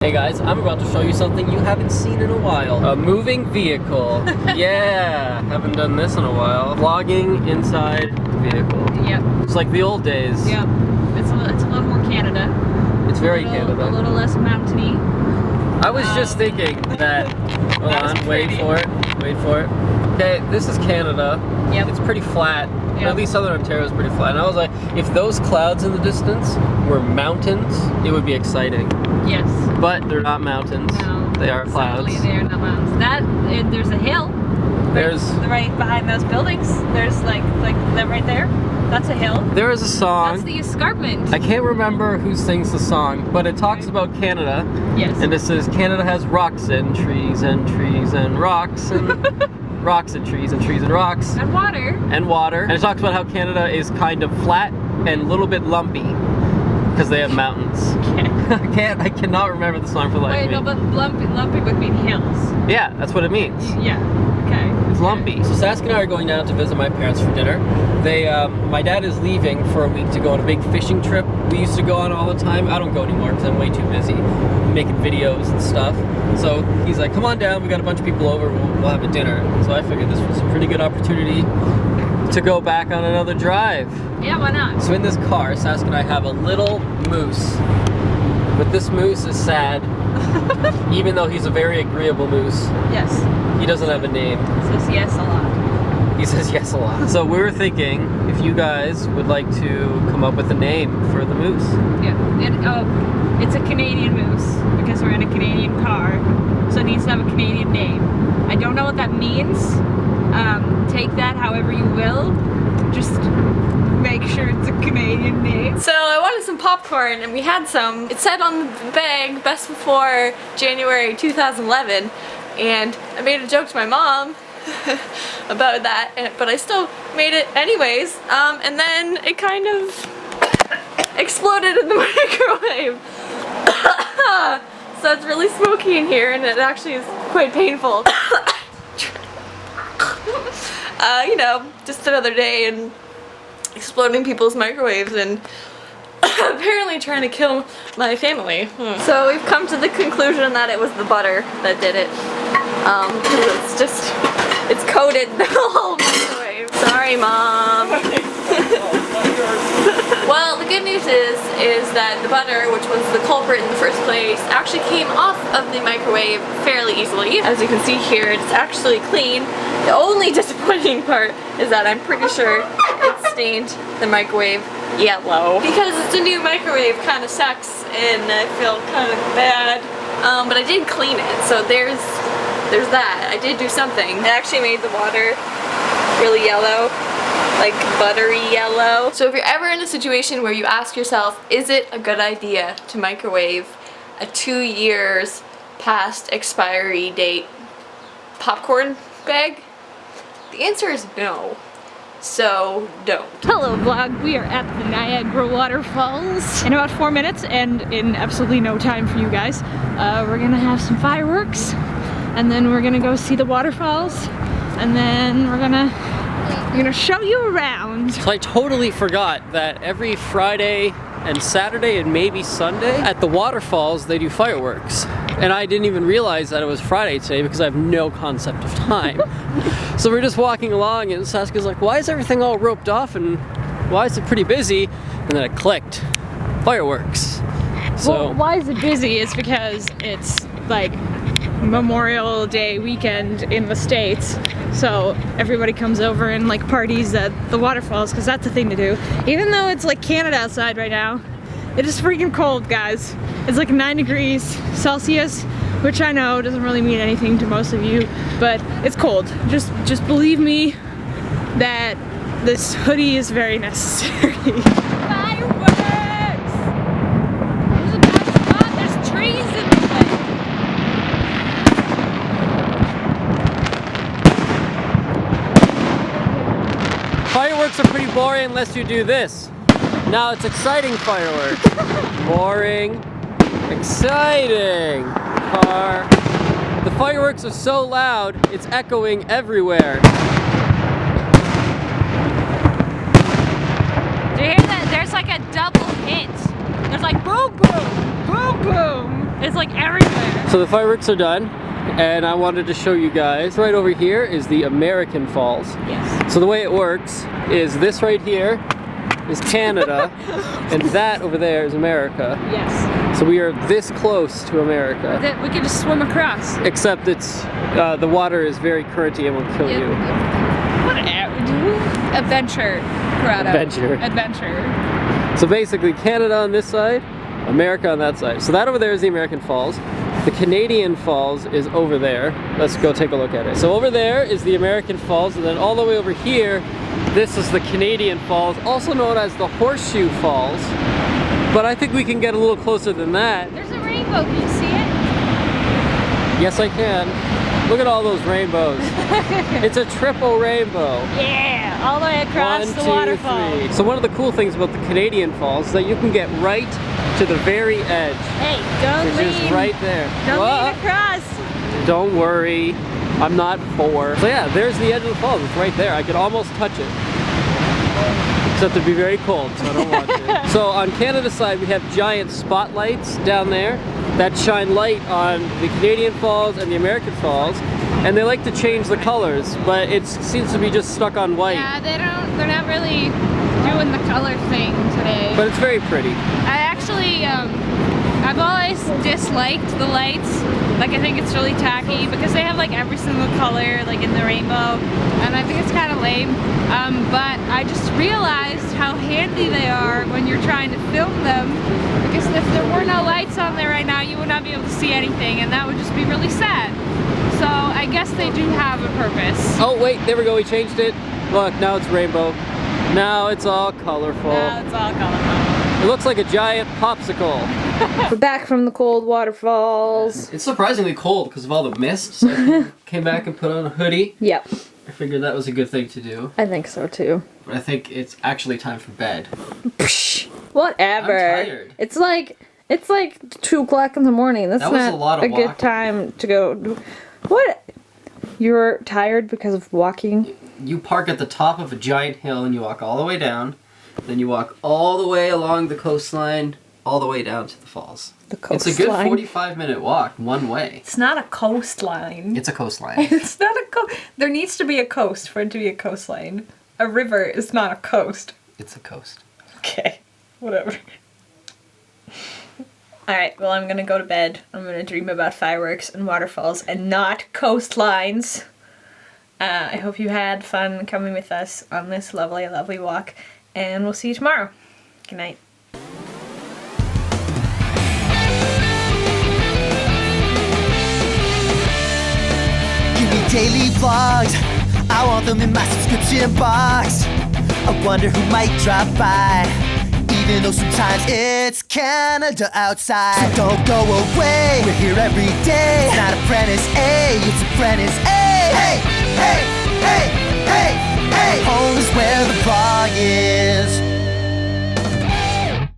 Hey guys, I'm about to show you something you haven't seen in a while. A moving vehicle. Yeah, haven't done this in a while. Vlogging inside the vehicle. Yep. It's like the old days. Yep. It's a little more Canada. It's very Canada. A little less mountainy. I was just thinking that, hold on, wait for it. Okay, this is Canada. Yep. It's pretty flat. Yep. At least Southern Ontario is pretty flat. And I was like, if those clouds in the distance were mountains, it would be exciting. Yes. But they're not mountains. No. They are clouds. Sadly, they are not mountains. There's a hill. There's right behind those buildings. There's like that right there. That's a hill. There is a song. That's the escarpment. I can't remember who sings the song, but it talks about Canada. Yes. And it says Canada has rocks and trees and trees and rocks and rocks and trees and trees and rocks. And water. And water. And it talks about how Canada is kind of flat and a little bit lumpy because they have mountains. Okay. I cannot remember the song for the life Wait, of me. no, but lumpy would mean hills. Yeah, that's what it means. Yeah. Okay. It's lumpy. So Saskia and I are going down to visit my parents for dinner. My dad is leaving for a week to go on a big fishing trip we used to go on all the time. I don't go anymore because I'm way too busy making videos and stuff. So he's like, come on down, we got a bunch of people over, we'll have a dinner. So I figured this was a pretty good opportunity to go back on another drive. Yeah, why not? So in this car, Saskia and I have a little moose. But this moose is sad, even though he's a very agreeable moose. Yes. He doesn't have a name. Says yes a lot. He says yes a lot. So we were thinking if you guys would like to come up with a name for the moose. Yeah. It's a Canadian moose because we're in a Canadian car, so it needs to have a Canadian name. I don't know what that means. Take that however you will. Just make sure it's a Canadian name. So I wanted some popcorn and we had some. It said on the bag best before January 2011, and I made a joke to my mom about that, but I still made it anyways, and then it kind of exploded in the microwave. So it's really smoky in here and it actually is quite painful. You know, just another day and exploding people's microwaves and apparently trying to kill my family. So we've come to the conclusion that it was the butter that did it. It's coated the whole microwave. Sorry, Mom. Well, the good news is that the butter, which was the culprit in the first place, actually came off of the microwave fairly easily. As you can see here, it's actually clean. The only disappointing part is that I'm pretty sure it stained the microwave yellow. Because it's a new microwave kind of sucks and I feel kind of bad. But I did clean it, so there's that. I did do something. It actually made the water really yellow. Like buttery yellow. So if you're ever in a situation where you ask yourself, is it a good idea to microwave a 2 years past expiry date popcorn bag? The answer is no. So don't. Hello vlog, we are at the Niagara waterfalls in about 4 minutes and in absolutely no time for you guys. We're gonna have some fireworks and then we're gonna go see the waterfalls and then we're gonna show you around. So I totally forgot that every Friday and Saturday and maybe Sunday at the waterfalls they do fireworks. And I didn't even realize that it was Friday today because I have no concept of time. So we're just walking along and Saskia's like, why is everything all roped off and why is it pretty busy? And then it clicked. Fireworks. So well, why is it busy? It's because it's like Memorial Day weekend in the States, so everybody comes over and like parties at the waterfalls because that's the thing to do. Even though it's like Canada outside right now, it is freaking cold, guys. It's like 9 degrees Celsius, which I know doesn't really mean anything to most of you, but it's cold. Just believe me that this hoodie is very necessary. Fireworks! There's a bad spot. There's trees in the way. fireworks are pretty boring unless you do this. Now it's exciting fireworks. Boring, exciting. Car. The fireworks are so loud, it's echoing everywhere. Do you hear that? There's like a double hit. There's like boom, boom, boom, boom. It's like everywhere. So the fireworks are done, and I wanted to show you guys. Right over here is the American Falls. Yes. So the way it works is this right here is Canada, and that over there is America. Yes. So we are this close to America. That we could just swim across. Except it's the water is very currenty and will kill you. Adventure, Corrado. Adventure. So basically Canada on this side, America on that side. So that over there is the American Falls. The Canadian Falls is over there. Let's go take a look at it. So over there is the American Falls, and then all the way over here, this is the Canadian Falls, also known as the Horseshoe Falls. But I think we can get a little closer than that. There's a rainbow, can you see it? Yes, I can. Look at all those rainbows. It's a triple rainbow. Yeah, all the way across One, the two, waterfall. three. So one of the cool things about the Canadian Falls is that you can get right to the very edge. Hey, don't Which lean. is right there. Don't Whoa. lean across. Don't worry, I'm not 4. So yeah, there's the edge of the falls. It's right there. I could almost touch it. Except it'd be very cold, so I don't want to. So on Canada's side, we have giant spotlights down there that shine light on the Canadian Falls and the American Falls. And they like to change the colors, but it seems to be just stuck on white. Yeah, they're not really doing the color thing today. But it's very pretty. I actually, I've always disliked the lights. Like, I think it's really tacky because they have like every single color like in the rainbow, and I think it's kind of lame. But I just realized how handy they are when you're trying to film them, because if there were no lights on there right now, you would not be able to see anything, and that would just be really sad. So I guess they do have a purpose. Oh wait, there we go, we changed it. Look, now it's rainbow. Now it's all colorful. Now it's all colorful. It looks like a giant popsicle. We're back from the cold waterfalls. It's surprisingly cold because of all the mist, so I came back and put on a hoodie. Yep, I figured that was a good thing to do. I think so too. But I think it's actually time for bed. Whatever. I'm tired. It's like 2 o'clock in the morning. That's That was not a lot of a good walking. time to go. What? You're tired because of walking? You park at the top of a giant hill and you walk all the way down. Then you walk all the way along the coastline, all the way down to the falls. The coastline. It's a good 45-minute walk, one way. It's not a coastline. It's a coastline. It's not a coast. There needs to be a coast for it to be a coastline. A river is not a coast. It's a coast. Okay, whatever. Alright, well, I'm gonna go to bed. I'm gonna dream about fireworks and waterfalls and not coastlines. I hope you had fun coming with us on this lovely, lovely walk, and we'll see you tomorrow. Good night. Give me daily vlogs, I want them in my subscription box. I wonder who might drop by, even though sometimes it's Canada outside. So don't go away, we're here every day. It's not ApprenticeEh, it's ApprenticeA. Hey!